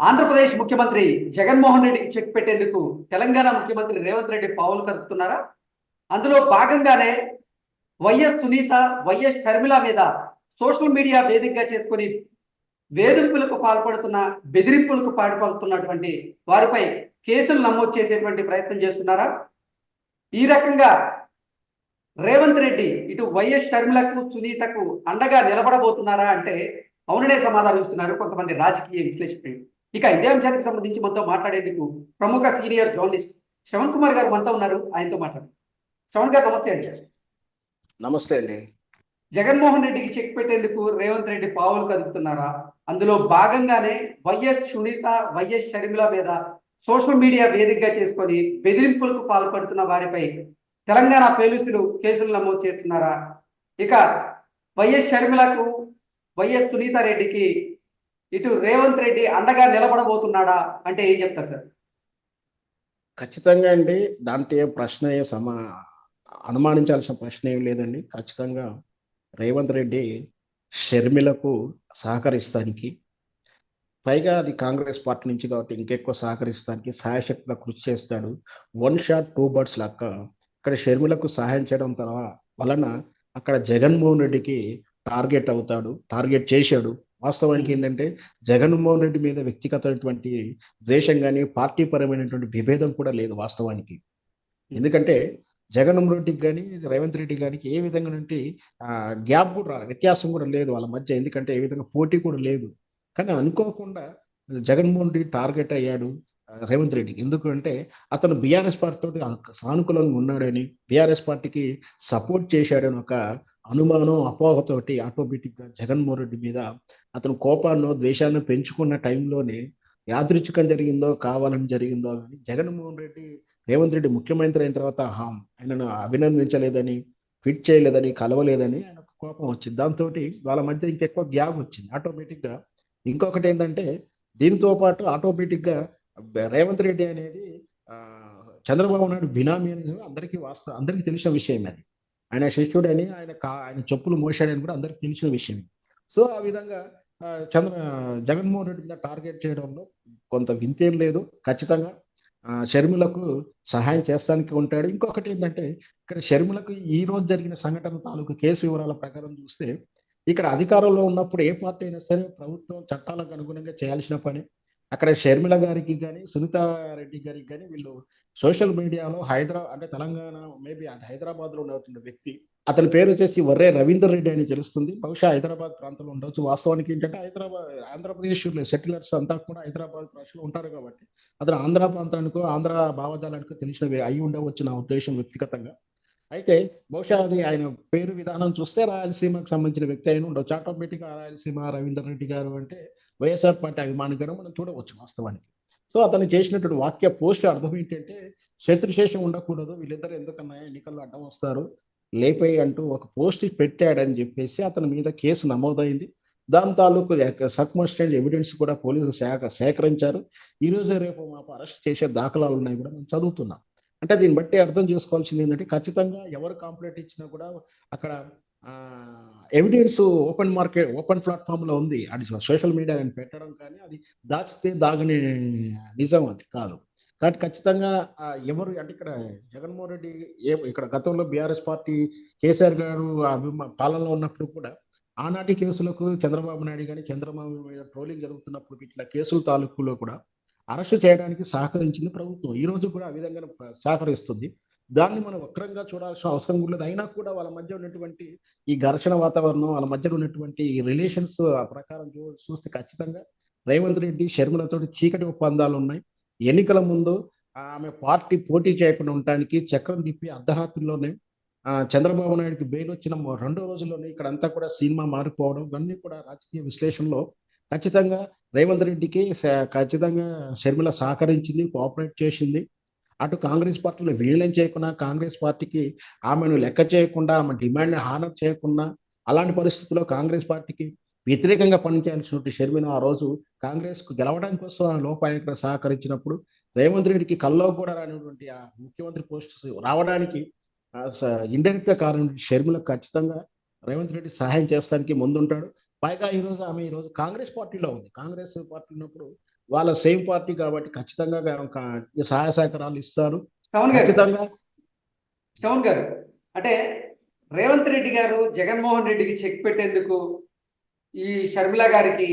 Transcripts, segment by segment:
ఆంధ్రప్రదేశ్ ముఖ్యమంత్రి జగన్మోహన్ రెడ్డికి చెక్ పెట్టేందుకు తెలంగాణ ముఖ్యమంత్రి రేవంత్ రెడ్డి పావులు కదుపుతున్నారా? అందులో భాగంగానే వైఎస్ సునీత, వైఎస్ షర్మిల మీద సోషల్ మీడియా వేదికగా చేసుకుని వేధింపులకు పాల్పడుతున్న, బెదిరింపులకు పాల్పడుతున్నటువంటి వారిపై కేసులు నమోదు చేసేటువంటి ప్రయత్నం చేస్తున్నారా? ఈ రకంగా రేవంత్ రెడ్డి ఇటు వైఎస్ షర్మిలకు, సునీతకు అండగా నిలబడబోతున్నారా అంటే అవుననే సమాధానం ఇస్తున్నారు కొంతమంది రాజకీయ విశ్లేషకులు. ఇక ఇదే అంశానికి సంబంధించి మనతో మాట్లాడేందుకు ప్రముఖ సీనియర్ జర్నలిస్ట్ శ్రవణ్ కుమార్ గారు మనతో ఉన్నారు. ఆయనతో మాట్లాడు. శ్రవణ్ గారు నమస్తే అండి. నమస్తే అండి. జగన్మోహన్ రెడ్డికి చెక్ పెట్టేందుకు రేవంత్ రెడ్డి పావులు కదుపుతున్నారా? అందులో భాగంగానే వైఎస్ సునీత, వైఎస్ షర్మిల మీద సోషల్ మీడియా వేదికగా చేసుకొని బెదిరింపులకు పాల్పడుతున్న వారిపై తెలంగాణ పోలీసులు కేసులు నమోదు చేస్తున్నారా? ఇక వైఎస్ షర్మిలకు, వైఎస్ సునీత రెడ్డికి ఇటు రేవంత్ రెడ్డి అండగా నిలబడబోతున్నాడా అంటే ఏం చెప్తారు సార్? ఖచ్చితంగా అండి. దాంట్లో ఏ ప్రశ్న అనుమానించాల్సిన ప్రశ్న ఏం లేదండి. ఖచ్చితంగా రేవంత్ రెడ్డి షర్మిలకు సహకరిస్తానికి, పైగా అది కాంగ్రెస్ పార్టీ నుంచి కాబట్టి ఇంకెక్కువ సహకరిస్తానికి సాయశక్తిగా కృషి చేస్తాడు. వన్ షాట్ టూ బర్డ్స్ లెక్క ఇక్కడ షర్మిలకు సహాయం చేయడం వలన అక్కడ జగన్మోహన్ రెడ్డికి టార్గెట్ అవుతాడు, టార్గెట్ చేశాడు. వాస్తవానికి ఏంటంటే జగన్మోహన్ రెడ్డి మీద వ్యక్తిగతమైనటువంటి ద్వేషం కానీ పార్టీ పరమైనటువంటి విభేదం కూడా లేదు వాస్తవానికి. ఎందుకంటే జగన్మోహన్ రెడ్డికి కానీ రేవంత్ రెడ్డి గారికి ఏ విధంగా గ్యాప్ కూడా వ్యత్యాసం కూడా లేదు వాళ్ళ మధ్య. ఎందుకంటే ఏ విధంగా పోటీ కూడా లేదు. కానీ అనుకోకుండా జగన్మోహన్ రెడ్డి టార్గెట్ అయ్యాడు రేవంత్ రెడ్డికి. ఎందుకంటే అతను బీఆర్ఎస్ పార్టీతో సానుకూలంగా ఉన్నాడని, బీఆర్ఎస్ పార్టీకి సపోర్ట్ చేశాడని ఒక అనుమానం, అపోహతోటి ఆటోమేటిక్గా జగన్మోహన్ రెడ్డి మీద అతను కోపాన్నో ద్వేషాన్ని పెంచుకున్న టైంలోనే యాదృచ్ఛికం జరిగిందో కావాలని జరిగిందో అని జగన్మోహన్ రెడ్డి రేవంత్ రెడ్డి ముఖ్యమంత్రి అయిన తర్వాత ఆయనను అభినందించలేదని, ఫిట్ చేయలేదని, కలవలేదని ఆయనకు కోపం వచ్చింది. దాంతో వాళ్ళ మధ్య ఇంకెక్కువ గ్యాప్ వచ్చింది ఆటోమేటిక్గా. ఇంకొకటి ఏంటంటే దీనితో పాటు ఆటోమేటిక్గా రేవంత్ రెడ్డి అనేది చంద్రబాబు నాయుడు బినామీ అనేది అందరికీ తెలిసిన విషయం. అది ఆయన శిష్యుడని, ఆయన చెప్పులు మోసాడని కూడా అందరికీ తెలిసిన విషయం. సో ఆ విధంగా జగన్మోహన్ రెడ్డి మీద టార్గెట్ చేయడంలో కొంత వింతేం లేదు. ఖచ్చితంగా షర్మిలకు సహాయం చేస్తానికి ఉంటాడు. ఇంకొకటి ఏంటంటే ఇక్కడ షర్మిలకు ఈ రోజు జరిగిన సంఘటన తాలూకు కేసు వివరాల ప్రకారం చూస్తే, ఇక్కడ అధికారంలో ఉన్నప్పుడు ఏ పార్టీ అయినా సరే ప్రభుత్వం చట్టాలకు అనుగుణంగా చేయాల్సిన పని. అక్కడ షర్మిల గారికి కానీ సునీత రెడ్డి గారికి కానీ వీళ్ళు సోషల్ మీడియాలో అంటే తెలంగాణ, మేబీ అది హైదరాబాద్లో ఉన్నటువంటి వ్యక్తి, అతని పేరు వచ్చేసి వర్రే రవీందర్ రెడ్డి అని తెలుస్తుంది. బహుశా హైదరాబాద్ ప్రాంతంలో ఉండవచ్చు. వాస్తవానికి ఏంటంటే ఆంధ్రప్రదేశ్ సెటిలర్స్ అంతా కూడా హైదరాబాద్ ప్రజలు ఉంటారు కాబట్టి అతను ఆంధ్ర ప్రాంతానికో ఆంధ్ర భావజాలానికో తెలిసిన అయి ఉండవచ్చు నా ఉద్దేశం వ్యక్తిగతంగా. అయితే బహుశా అది ఆయన పేరు విధానం చూస్తే రాయలసీమకు సంబంధించిన వ్యక్తి అయిన ఉండొచ్చు. ఆటోమేటిక్గా రాయలసీమ రవీందర్ రెడ్డి గారు అంటే వైఎస్ఆర్ పార్టీ అభిమానిగా మనం చూడవచ్చు వాస్తవానికి. సో అతను చేసినటువంటి వాక్య పోస్ట్ అర్థం ఏంటంటే శత్రుశేషం ఉండకూడదు, వీళ్ళిద్దరు ఎందుకన్నా ఎన్నికల్లో అడ్డం వస్తారు లేపై అంటూ ఒక పోస్ట్ పెట్టాడని చెప్పేసి అతని మీద కేసు నమోదైంది. దాని తాలూకు సర్కమ్స్టెన్షియల్ ఎవిడెన్స్ కూడా పోలీసులు సేకరించారు. ఈరోజు రేపు మాకు అరెస్ట్ చేసే దాఖలాలు ఉన్నాయి కూడా మనం చదువుతున్నాం. అంటే దీన్ని బట్టి అర్థం చేసుకోవాల్సింది ఏంటంటే ఖచ్చితంగా ఎవరు కంప్లైంట్ ఇచ్చినా కూడా అక్కడ ఎవిడెన్స్ ఓపెన్ ప్లాట్ఫామ్లో ఉంది. అది సోషల్ మీడియా పెట్టడం కానీ అది దాచితే దాగని నిజం అది కాదు. కాబట్టి ఖచ్చితంగా ఎవరు అంటే ఇక్కడ జగన్మోహన్ రెడ్డి ఇక్కడ గతంలో బీఆర్ఎస్ పార్టీ కేసీఆర్ గారు పాలనలో ఉన్నప్పుడు కూడా ఆనాటి కేసులకు చంద్రబాబు నాయుడు కానీ చంద్రబాబు మీద ట్రోలింగ్ జరుగుతున్నప్పుడు ఇట్లా కేసుల తాలూకులో కూడా అరెస్టు చేయడానికి సహకరించింది ప్రభుత్వం. ఈ రోజు కూడా ఆ విధంగా సహకరిస్తుంది. దాన్ని మనం వక్రంగా చూడాల్సిన అవసరం లేదు. అయినా కూడా వాళ్ళ మధ్య ఉన్నటువంటి ఈ ఘర్షణ వాతావరణం, వాళ్ళ మధ్య ఉన్నటువంటి రిలేషన్స్ ప్రకారం చూస్తే ఖచ్చితంగా రేవంత్ రెడ్డి షర్మిలతో చీకటి ఒప్పందాలు ఉన్నాయి. ఎన్నికల ముందు ఆమె పార్టీ పోటీ చేయకుండా ఉండటానికి చక్రం తిప్పి అర్ధరాత్రిలోనే చంద్రబాబు నాయుడుకి బెయిల్ వచ్చిన 2 రోజుల్లోనే ఇక్కడ అంతా కూడా సినిమా మారిపోవడం, ఇవన్నీ కూడా రాజకీయ విశ్లేషణలో ఖచ్చితంగా రేవంత్ రెడ్డికి ఖచ్చితంగా షర్మిల సహకరించింది, కోఆపరేట్ చేసింది. అటు కాంగ్రెస్ పార్టీలో విలీనం చేయకుండా, కాంగ్రెస్ పార్టీకి ఆమెను లెక్క చేయకుండా, ఆమె డిమాండ్ని హానర్ చేయకుండా, అలాంటి పరిస్థితుల్లో కాంగ్రెస్ పార్టీకి వ్యతిరేకంగా పనిచేయాల్సినటువంటి షర్మిల ఆ రోజు కాంగ్రెస్కు గెలవడం కోసం ఆ లోపాయకులు సహకరించినప్పుడు రేవంత్ రెడ్డికి కల్లో కూడా రానిటువంటి ఆ ముఖ్యమంత్రి పోస్ట్ రావడానికి ఇండైరెక్ట్గా కారణం షర్మిలకు ఖచ్చితంగా రేవంత్ రెడ్డి సహాయం చేస్తానికి ముందుంటాడు. పైగా ఈరోజు కాంగ్రెస్ పార్టీలో ఉంది. కాంగ్రెస్ పార్టీ ఉన్నప్పుడు వాళ్ళ సేమ్ పార్టీ కాబట్టి ఖచ్చితంగా ఈ సహాయ సహకారాలు ఇస్తారు. శ్రవణ్ గారు, ఖచ్చితంగా శ్రవణ్ గారు, అంటే రేవంత్ రెడ్డి గారు జగన్మోహన్ రెడ్డికి చెక్ పెట్టేందుకు ఈ షర్మిల గారికి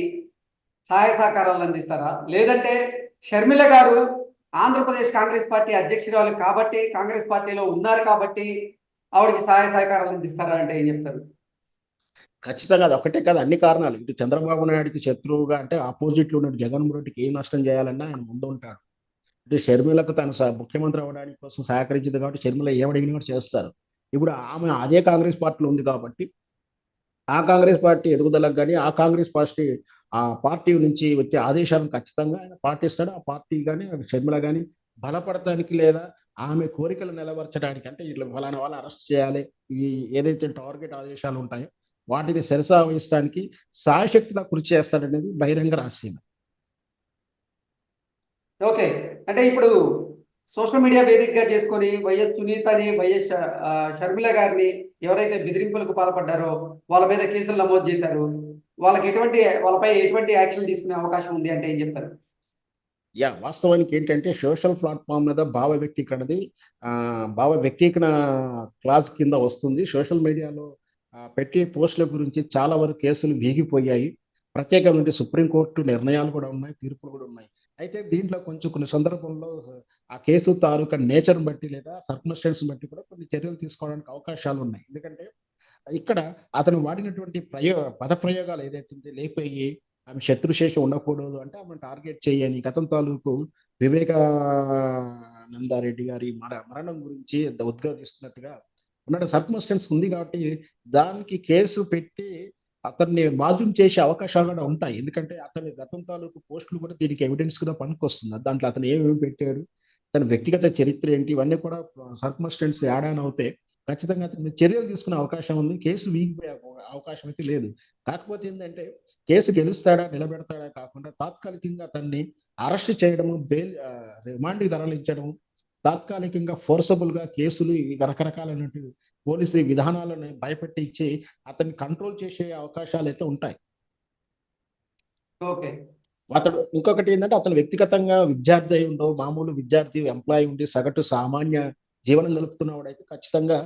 సహాయ సహకారాలు అందిస్తారా, లేదంటే షర్మిల గారు ఆంధ్రప్రదేశ్ కాంగ్రెస్ పార్టీ అధ్యక్షురాలు కాబట్టి, కాంగ్రెస్ పార్టీలో ఉన్నారు కాబట్టి ఆవిడకి సహాయ సహకారాలు అందిస్తారా అంటే ఏం చెప్తారు? ఖచ్చితంగా అది ఒకటే కాదు, అన్ని కారణాలు. ఇటు చంద్రబాబు నాయుడికి శత్రువుగా అంటే ఆపోజిట్లో ఉన్న జగన్మోహన్ రెడ్డికి ఏం నష్టం చేయాలన్నా ఆయన ముందు ఉంటాడు. ఇటు షర్మిలకు తను ముఖ్యమంత్రి అవ్వడానికి కోసం సహకరించింది కాబట్టి షర్మిల ఏమడిగినా కూడా చేస్తారు. ఇప్పుడు ఆమె అదే కాంగ్రెస్ పార్టీలో ఉంది కాబట్టి ఆ కాంగ్రెస్ పార్టీ ఎదుగుదలకు కానీ ఆ కాంగ్రెస్ పార్టీ ఆ పార్టీ నుంచి వచ్చే ఆదేశాలను ఖచ్చితంగా ఆయన పాటిస్తాడు. ఆ పార్టీ కానీ షర్మిల కానీ బలపడటానికి లేదా ఆమె కోరికలు నెరవేర్చడానికి, అంటే ఇట్లా ఫలానా వాళ్ళు అరెస్ట్ చేయాలి, ఈ ఏదైతే టార్గెట్ ఆదేశాలు ఉంటాయో వాటిని శిరసావహించడానికి సాయశక్తిగా కృషి చేస్తాడనేది బహిరంగ రహస్యం. ఓకే, అంటే ఇప్పుడు సోషల్ మీడియా వేదికగా చేసుకొని వైఎస్ సునీతని, వైఎస్ షర్మిల గారిని ఎవరైతే బెదిరింపులకు పాల్పడ్డారో వాళ్ళ మీద కేసులు నమోదు చేశారు. వాళ్ళపై ఎటువంటి యాక్షన్ తీసుకునే అవకాశం ఉంది అంటే ఏం చెప్తారు? వాస్తవానికి ఏంటంటే సోషల్ ప్లాట్ఫామ్ మీద భావ వ్యక్తీకరణ క్లాజ్ కింద వస్తుంది. సోషల్ మీడియాలో పెట్టే పోస్టుల గురించి చాలా వరకు కేసులు వీగిపోయాయి. ప్రత్యేకమైన సుప్రీంకోర్టు నిర్ణయాలు కూడా ఉన్నాయి, తీర్పులు కూడా ఉన్నాయి. అయితే దీంట్లో కొంచెం కొన్ని సందర్భంలో ఆ కేసు తాలూకా నేచర్ని బట్టి లేదా సర్కమ్స్టెన్స్ బట్టి కూడా కొన్ని చర్యలు తీసుకోవడానికి అవకాశాలు ఉన్నాయి. ఎందుకంటే ఇక్కడ అతను వాడినటువంటి పదప్రయోగాలు ఏదైతే ఉందో లేపయ్యి ఆమె శత్రుశేషం ఉండకూడదు అంటే ఆమె టార్గెట్ చేయని గతం తాలూకు వివేకానందారెడ్డి గారి మరణం గురించి ఉద్ఘాటిస్తున్నట్టుగా ఉన్న సర్కమ్స్టెన్స్ ఉంది కాబట్టి దానికి కేసు పెట్టి అతన్ని బాధ్యం చేసే అవకాశాలు కూడా ఉంటాయి. ఎందుకంటే అతని గతం తాలూకు పోస్టులు కూడా దీనికి ఎవిడెన్స్ కూడా పనికొస్తుంది. దాంట్లో అతను ఏమేమి పెట్టాడు, తన వ్యక్తిగత చరిత్ర ఏంటి, ఇవన్నీ కూడా సర్కమ్స్టెన్స్ యాడ్ ఆన్ అవుతే ఖచ్చితంగా అతని చర్యలు తీసుకునే అవకాశం ఉంది. కేసు వీగిపోయే అవకాశం అయితే లేదు. కాకపోతే ఏంటంటే కేసు గెలుస్తాడా నిలబెడతాడా కాకుండా తాత్కాలికంగా అతన్ని అరెస్ట్ చేయడము, రిమాండ్కి తరలించడం, తాత్కాలికంగా ఫోర్సబుల్గా కేసులు రకరకాలైనటువంటి పోలీసు విధానాలను భయపెట్టించి అతన్ని కంట్రోల్ చేసే అవకాశాలు అయితే ఉంటాయి. ఓకే, అతడు ఇంకొకటి ఏంటంటే అతను వ్యక్తిగతంగా విద్యార్థి అయి ఉండవు, మామూలు విద్యార్థి ఎంప్లాయీ ఉండి సగటు సామాన్య జీవనం గడుపుతున్నవాడు అయితే ఖచ్చితంగా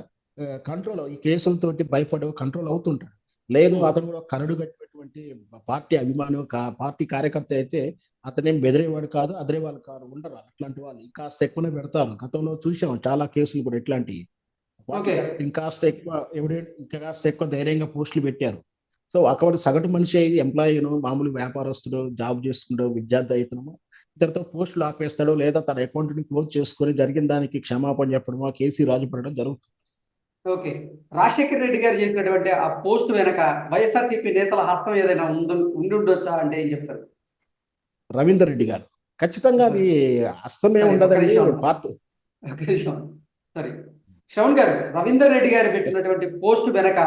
కంట్రోల్ ఈ కేసులతోటి భయపడి కంట్రోల్ అవుతుంటాడు. లేదు అతను కూడా కరడు కట్టినటువంటి పార్టీ అభిమాని, పార్టీ కార్యకర్త అయితే అతనేం బెదిరేవాడు కాదు, అదిరేవాళ్ళు కాదు, ఉండరు అట్లాంటి వాళ్ళు. ఇంకాస్త ఎక్కువనే పెడతారు. గతంలో చూసాం చాలా కేసులు కూడా ఇట్లాంటివి. ఇంకాస్త ఎక్కువ ఇంకాస్త ఎక్కువ ధైర్యంగా పోస్టులు పెట్టారు. సో అక్కడ సగటు మనిషి అయ్యి ఎంప్లాయీను, మామూలు వ్యాపారస్తుడు, జాబ్ చేసుకుంటూ విద్యార్థి అవుతున్నాము ఇతరుతో పోస్టులు ఆపేస్తాడు, లేదా తన అకౌంట్ని క్లోజ్ చేసుకొని జరిగిన దానికి క్షమాపణ చెప్పడమో, కేసీ రాజు పడడం జరుగుతుంది. ఓకే, రాజశేఖర్ రెడ్డి గారు చేసినటువంటి ఆ పోస్ట్ వెనక వైఎస్ఆర్సీపీ నేతల హస్తం ఏదైనా ఉండుండొచ్చా అంటే ఏం చెప్తారు? రవీందర్ రెడ్డి గారు ఖచ్చితంగా అది హస్తమే ఉండదండి పార్టీ. సారీ శ్రవణ్ గారు, రవీందర్ రెడ్డి గారు పెట్టినటువంటి పోస్ట్ వెనక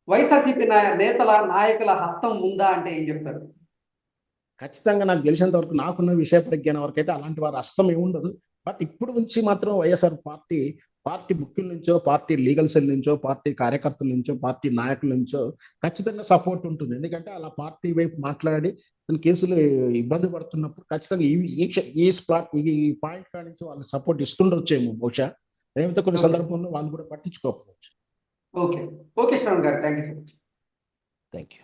వైఎస్ఆర్సీపీ నేతల నాయకుల హస్తం ఉందా అంటే ఏం చెప్తారు? ఖచ్చితంగా నాకు తెలిసినంత వరకు, నాకున్న విషయ పరిజ్ఞానం వరకు అయితే అలాంటి వారి హస్తం ఏముండదు. బట్ ఇప్పుడు నుంచి మాత్రం వైఎస్ఆర్ పార్టీ ముఖ్యుల నుంచో, పార్టీ లీగల్ సెల్ నుంచో, పార్టీ కార్యకర్తల నుంచో, పార్టీ నాయకుల నుంచో ఖచ్చితంగా సపోర్ట్ ఉంటుంది. ఎందుకంటే అలా పార్టీ వైపు మాట్లాడి కేసులు ఇబ్బంది పడుతున్నప్పుడు ఖచ్చితంగా ఈ పాయింట్ కాడి నుంచి వాళ్ళు సపోర్ట్ ఇస్తుండొచ్చేమో బహుశా. లేకపోతే కొన్ని సందర్భంలో వాళ్ళు కూడా పట్టించుకోకపోవచ్చు. ఓకే, ఓకే శ్రవణ్ గారు, థ్యాంక్ యూ. Thank you.